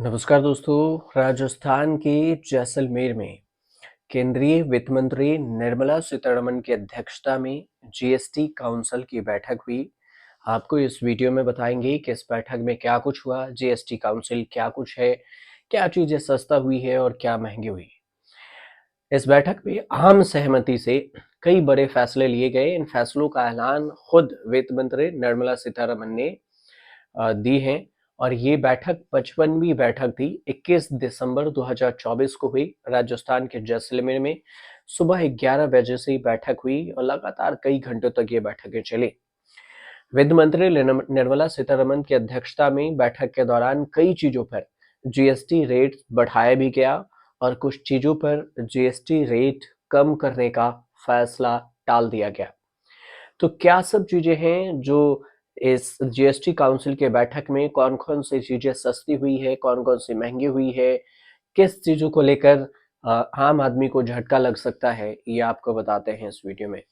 नमस्कार दोस्तों। राजस्थान के जैसलमेर में केंद्रीय वित्त मंत्री निर्मला सीतारमण की अध्यक्षता में जीएसटी काउंसिल की बैठक हुई। आपको इस वीडियो में बताएंगे कि इस बैठक में क्या कुछ हुआ, जीएसटी काउंसिल क्या कुछ है, क्या चीजें सस्ता हुई है और क्या महंगी हुई। इस बैठक में आम सहमति से कई बड़े फैसले लिए गए। इन फैसलों का ऐलान खुद वित्त मंत्री निर्मला सीतारमण ने दी हैं और ये बैठक 55वीं बैठक थी। 21 दिसंबर 2024 को हुई। राजस्थान के जैसलमेर में सुबह 11 बजे से बैठक हुई और लगातार कई घंटों तक ये बैठकें चली। वित्त मंत्री निर्मला सीतारमण की अध्यक्षता में बैठक के दौरान कई चीजों पर जीएसटी रेट बढ़ाया भी गया और कुछ चीजों पर जीएसटी रेट कम करने का फैसला टाल दिया गया। तो क्या सब चीजें हैं जो इस जीएसटी काउंसिल के बैठक में कौन-कौन सी चीजें सस्ती हुई है, कौन-कौन सी महंगी हुई है, किस चीजों को लेकर आम आदमी को झटका लग सकता है, ये आपको बताते हैं इस वीडियो में।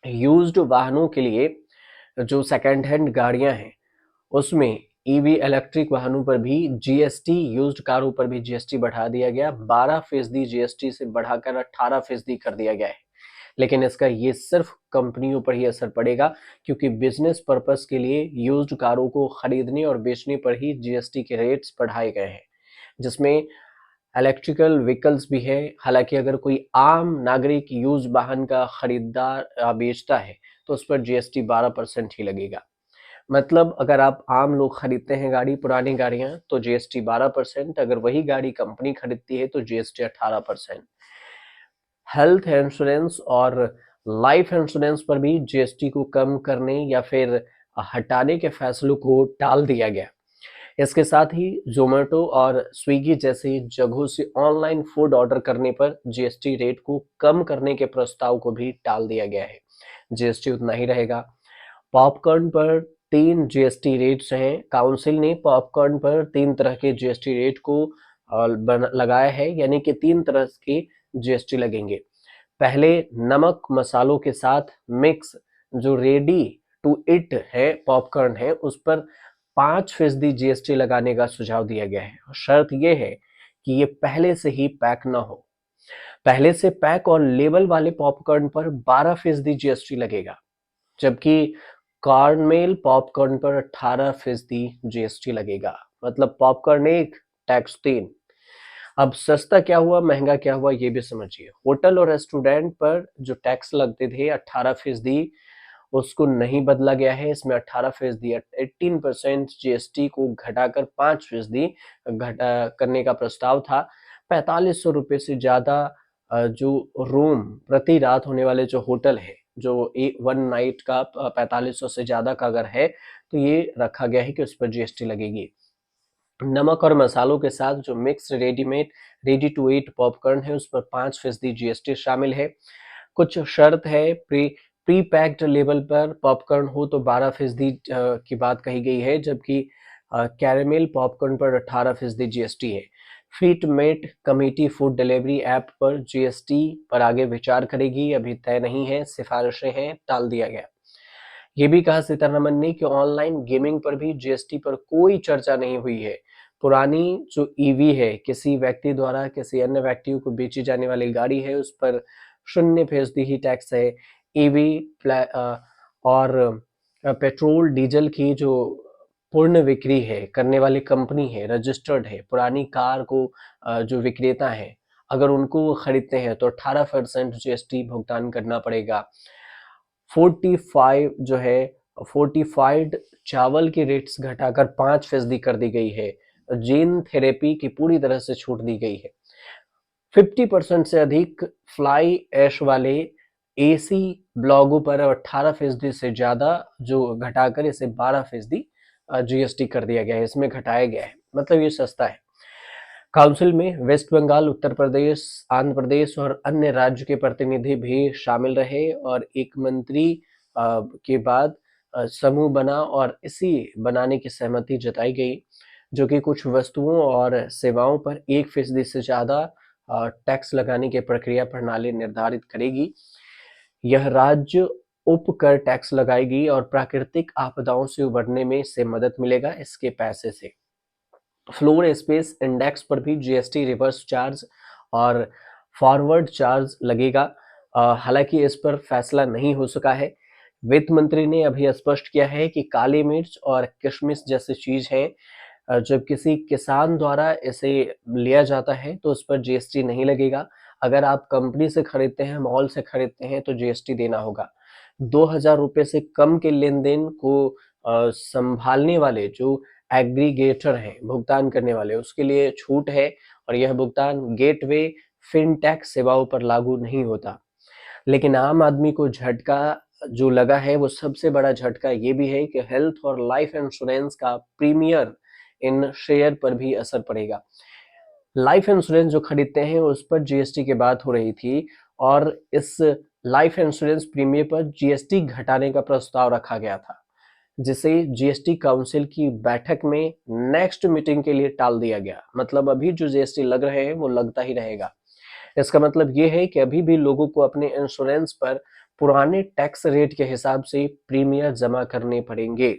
यूज्ड वाहनों के लिए जो सेकंड हैंड गाड़ियां हैं, उसमें ईवी इलेक्ट्रिक वाहनों पर भी जीएसटी, यूज्ड कारों पर भी जीएसटी बढ़ा दिया गया। 12% जीएसटी से बढ़ाकर 18% कर दिया गया है। लेकिन इसका ये सिर्फ कंपनियों पर ही असर पड़ेगा, क्योंकि बिजनेस पर्पस के लिए यूज्ड कारों को खरीदने और बेचने पर ही जीएसटी के रेट्स बढ़ाए गए हैं, जिसमें इलेक्ट्रिकल व्हीकल्स भी है। हालांकि अगर कोई आम नागरिक यूज वाहन का खरीदार बेचता है तो उस पर जीएसटी 12% ही लगेगा। मतलब अगर आप आम लोग खरीदते हैं गाड़ी, पुरानी गाड़ियां, तो जीएसटी 12%। अगर वही गाड़ी कंपनी खरीदती है तो जीएसटी 18%। हेल्थ इंश्योरेंस और लाइफ इंश्योरेंस पर भी जीएसटी को कम करने या फिर हटाने के फैसलों को टाल दिया गया। इसके साथ ही जोमेटो और स्विगी जैसी जगहों से ऑनलाइन फूड ऑर्डर करने पर जीएसटी रेट को कम करने के प्रस्ताव को भी टाल दिया गया है। जीएसटी उतना ही रहेगा। पॉपकॉर्न पर 3 जीएसटी रेट्स हैं। काउंसिल ने पॉपकॉर्न पर 3 तरह के जीएसटी रेट को लगाया है, यानी कि 3 तरह के जीएसटी लगेंगे। पहले नमक मसालों के साथ मिक्स जो रेडी टू इट है पॉपकॉर्न है, उस पर 5% जीएसटी लगाने का सुझाव दिया गया है। शर्त यह है कि ये पहले से ही पैक ना हो। पहले से पैक और लेबल वाले पॉपकॉर्न पर 12% जीएसटी लगेगा, जबकि कॉर्नमेल पॉपकॉर्न पर 18% जीएसटी लगेगा। मतलब पॉपकॉर्न एक, टैक्स 3। अब सस्ता क्या हुआ, महंगा क्या हुआ, ये भी समझिए। होटल और रेस्टोरेंट पर जो टैक्स लगते थे 18%, उसको नहीं बदला गया है। इसमें 18%, 18% जीएसटी को घटाकर 5% घटा करने का प्रस्ताव था। 4500 रुपये से ज्यादा जो रूम प्रति रात होने वाले जो होटल है, जो वन नाइट का 4500 से ज्यादा का अगर है, तो ये रखा गया है कि उस पर जीएसटी लगेगी। नमक और मसालों के साथ जो mix readymade ready to eat popcorn है, उस पर 5% जीएसटी शामिल है। कुछ शर्त है। प्री पैक्ड लेवल पर पॉपकॉर्न हो तो 12% की बात कही गई है, जबकि कैरेमल पॉपकॉर्न पर 18% जीएसटी है। फीटमेट कमेटी फूड डिलीवरी ऐप पर जीएसटी पर आगे विचार करेगी, अभी तय नहीं है, सिफारिशें हैं, टाल दिया गया। ये भी कहा सीतारमण ने कि ऑनलाइन गेमिंग पर भी जीएसटी पर कोई चर्चा नहीं हुई है। पुरानी जो ईवी है, किसी व्यक्ति द्वारा किसी अन्य व्यक्ति को बेची जाने वाली गाड़ी है, उस पर 0% ही टैक्स है। ईवी और पेट्रोल डीजल की जो पूर्ण बिक्री है करने वाली कंपनी है, रजिस्टर्ड है, पुरानी कार को जो विक्रेता है, अगर उनको खरीदते हैं तो 18% जीएसटी भुगतान करना पड़ेगा। 45 जो है, फोर्टिफाइड चावल की रेट्स घटाकर 5% कर दी गई है। जीन थेरेपी की पूरी तरह से छूट दी गई है। 50% से अधिक फ्लाई ऐश वाले एसी ब्लॉगों पर 18% से ज्यादा जो घटाकर इसे 12% जीएसटी कर दिया गया है, इसमें घटाया गया है। मतलब ये सस्ता है। काउंसिल में वेस्ट बंगाल, उत्तर प्रदेश, आंध्र प्रदेश और अन्य राज्य के प्रतिनिधि भी शामिल रहे और एक मंत्री के बाद समूह बना और इसी बनाने की सहमति जताई गई, जो कि कुछ वस्तुओं और सेवाओं पर 1% से ज्यादा टैक्स लगाने की प्रक्रिया प्रणाली निर्धारित करेगी। यह राज्य उपकर टैक्स लगाएगी और प्राकृतिक आपदाओं से उबरने में इससे मदद मिलेगा इसके पैसे से। फ्लोर स्पेस इंडेक्स पर भी जीएसटी रिवर्स चार्ज और फॉरवर्ड चार्ज लगेगा। हालांकि इस पर फैसला नहीं हो सका है। वित्त मंत्री ने अभी स्पष्ट किया है कि काली मिर्च और किशमिश जैसी चीज है, जब किसी किसान द्वारा इसे लिया जाता है तो उस पर जीएसटी नहीं लगेगा। अगर आप कंपनी से खरीदते हैं, मॉल से खरीदते हैं, तो जीएसटी देना होगा। 2,000 रुपये से कम के लेन देन को संभालने वाले जो एग्रीगेटर हैं, भुगतान करने वाले, उसके लिए छूट है और यह भुगतान गेटवे फिनटेक सेवाओं पर लागू नहीं होता। लेकिन आम आदमी को झटका जो लगा है, वो सबसे बड़ा झटका ये भी है कि हेल्थ और लाइफ इंश्योरेंस का प्रीमियर इन शेयर पर भी असर पड़ेगा। लाइफ इंश्योरेंस जो खरीदते हैं उस पर जीएसटी की बात हो रही थी और इस लाइफ इंश्योरेंस प्रीमियर पर जीएसटी घटाने का प्रस्ताव रखा गया था, जिसे जीएसटी काउंसिल की बैठक में नेक्स्ट मीटिंग के लिए टाल दिया गया। मतलब अभी जो जीएसटी लग रहे हैं वो लगता ही रहेगा। इसका मतलब ये है कि अभी भी लोगों को अपने इंश्योरेंस पर पुराने टैक्स रेट के हिसाब से प्रीमियर जमा करने पड़ेंगे।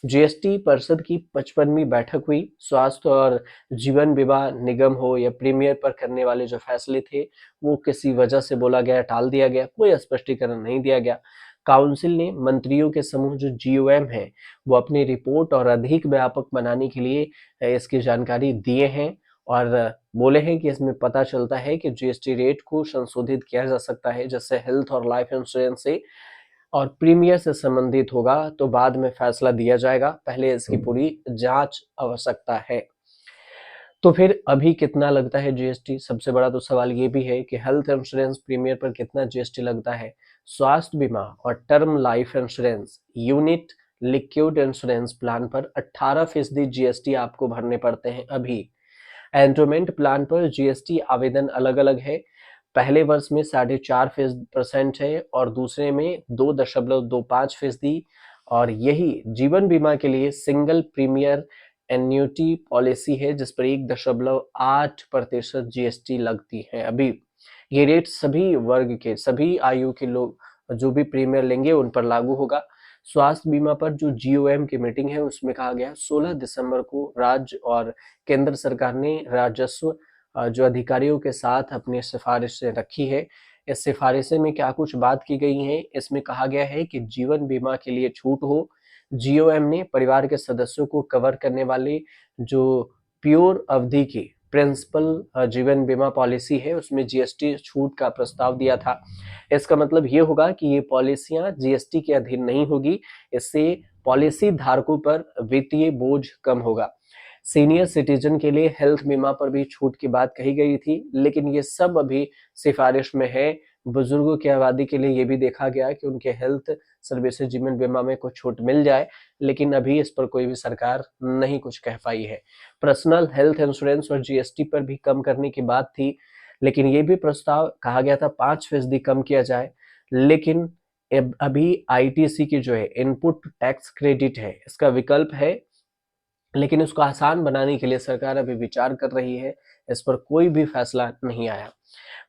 जीएसटी परिषद की 55वीं बैठक हुई। स्वास्थ्य और जीवन बीमा निगम हो या प्रीमियर पर करने वाले जो फैसले थे, वो किसी वजह से बोला गया, टाल दिया गया, कोई स्पष्टीकरण नहीं दिया गया। काउंसिल ने मंत्रियों के समूह जो जीओएम है, वो अपनी रिपोर्ट और अधिक व्यापक बनाने के लिए इसकी जानकारी दिए हैं और बोले हैं कि इसमें पता चलता है कि जीएसटी रेट को संशोधित किया जा सकता है, जैसे हेल्थ और लाइफ इंश्योरेंस से और प्रीमियर से संबंधित होगा तो बाद में फैसला दिया जाएगा, पहले इसकी पूरी जांच आवश्यकता है। तो फिर अभी कितना लगता है जीएसटी? सबसे बड़ा तो सवाल ये भी है कि हेल्थ इंश्योरेंस प्रीमियर पर कितना जीएसटी लगता है। स्वास्थ्य बीमा और term life insurance unit liquid insurance plan पर 18% जीएसटी आपको भरने पड़ते हैं अभी। एंडोमेंट प्लान पर जीएसटी आवेदन अलग अलग है। पहले वर्ष में 4.5% है और दूसरे में 2.25%। और यही जीवन बीमा के लिए सिंगल प्रीमियर एन्युटी पॉलिसी है, जिस पर 1.8% जीएसटी लगती है अभी। ये रेट सभी वर्ग के, सभी आयु के लोग जो भी प्रीमियर लेंगे उन पर लागू होगा। स्वास्थ्य बीमा पर जो जीओएम की मीटिंग है उसमें कहा गया 16 दिसंबर को राज्य और केंद्र सरकार ने राजस्व जो अधिकारियों के साथ अपनी सिफारिशें रखी है। इस सिफारिशें में क्या कुछ बात की गई है, इसमें कहा गया है कि जीवन बीमा के लिए छूट हो। जीओएम ने परिवार के सदस्यों को कवर करने वाले जो प्योर अवधि की प्रिंसिपल जीवन बीमा पॉलिसी है उसमें जीएसटी छूट का प्रस्ताव दिया था। इसका मतलब ये होगा कि ये पॉलिसियां जीएसटी के अधीन नहीं होगी। इससे पॉलिसी धारकों पर वित्तीय बोझ कम होगा। सीनियर सिटीजन के लिए हेल्थ बीमा पर भी छूट की बात कही गई थी, लेकिन ये सब अभी सिफारिश में है। बुजुर्गों की आबादी के लिए ये भी देखा गया कि उनके हेल्थ सर्विसेज जीवन बीमा में कुछ छूट मिल जाए, लेकिन अभी इस पर कोई भी सरकार नहीं कुछ कह पाई है। पर्सनल हेल्थ इंश्योरेंस और जीएसटी पर भी कम करने की बात थी, लेकिन ये भी प्रस्ताव कहा गया था 5% कम किया जाए। लेकिन अभी आईटीसी की जो है इनपुट टैक्स क्रेडिट है, इसका विकल्प है, लेकिन उसको आसान बनाने के लिए सरकार अभी विचार कर रही है। इस पर कोई भी फैसला नहीं आया।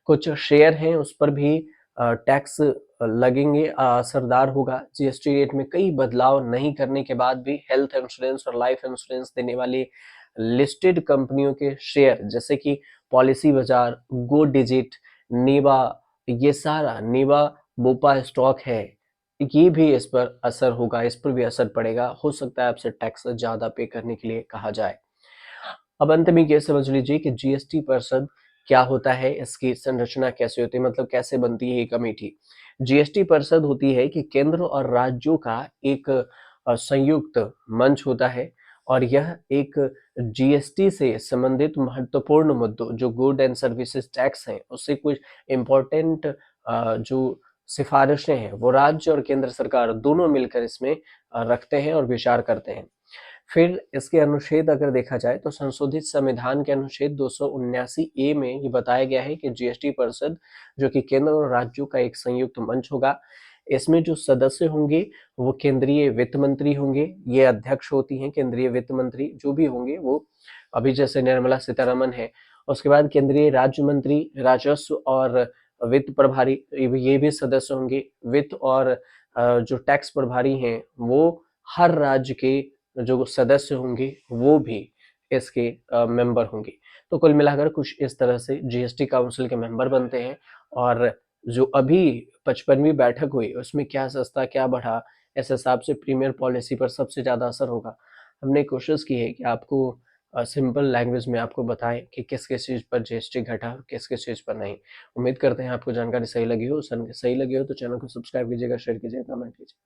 कुछ शेयर हैं उस पर भी टैक्स लगेंगे, असरदार होगा। जीएसटी रेट में कई बदलाव नहीं करने के बाद भी हेल्थ इंश्योरेंस और लाइफ इंश्योरेंस देने वाली लिस्टेड कंपनियों के शेयर, जैसे कि पॉलिसी बाजार, गो डिजिट, नीवा, ये सारा नीवा बोपा स्टॉक है, ये भी इस पर असर होगा, इस पर भी असर पड़ेगा। हो सकता है आपसे टैक्स ज्यादा पे करने के लिए कहा जाए। अब अंत में ये समझ लीजिए कि जीएसटी परिषद क्या होता है, इसकी संरचना कैसे होती है, मतलब कैसे बनती है ये कमेटी। जीएसटी परिषद होती है कि केंद्र और राज्यों का एक संयुक्त मंच होता है और यह एक जीएसटी से संबंधित महत्वपूर्ण मुद्दों, जो गुड एंड सर्विसेज टैक्स हैं, उससे कुछ इम्पोर्टेंट जो सिफारिशें हैं, वो राज्य और केंद्र सरकार दोनों मिलकर इसमें रखते हैं और विचार करते हैं। फिर इसके अनुच्छेद अगर देखा जाए तो संशोधित संविधान के अनुच्छेद 279 ए में ये बताया गया है कि जीएसटी परिषद, जो कि केंद्र और राज्यों का एक संयुक्त मंच होगा, इसमें जो सदस्य होंगे वो केंद्रीय वित्त मंत्री होंगे। ये अध्यक्ष होती हैं केंद्रीय वित्त मंत्री, जो भी होंगे वो, अभी जैसे निर्मला सीतारमन है। उसके बाद केंद्रीय राज्य मंत्री, राजस्व और वित्त प्रभारी, ये भी सदस्य होंगे। वित्त और जो टैक्स प्रभारी हैं वो हर राज्य के जो सदस्य होंगे वो भी इसके मेंबर होंगी। तो कुल मिलाकर कुछ इस तरह से जीएसटी काउंसिल के मेंबर बनते हैं। और जो अभी 55वीं बैठक हुई उसमें क्या सस्ता क्या बढ़ा, इस हिसाब से प्रीमियर पॉलिसी पर सबसे ज़्यादा असर होगा। हमने कोशिश की है कि आपको सिंपल लैंग्वेज में आपको बताएं कि किस किस चीज़ पर जीएसटी घटा, किस किस चीज़ पर नहीं। उम्मीद करते हैं आपको जानकारी सही लगी हो। सही लगी हो तो चैनल को सब्सक्राइब कीजिएगा, शेयर कीजिएगा, कमेंट कीजिए।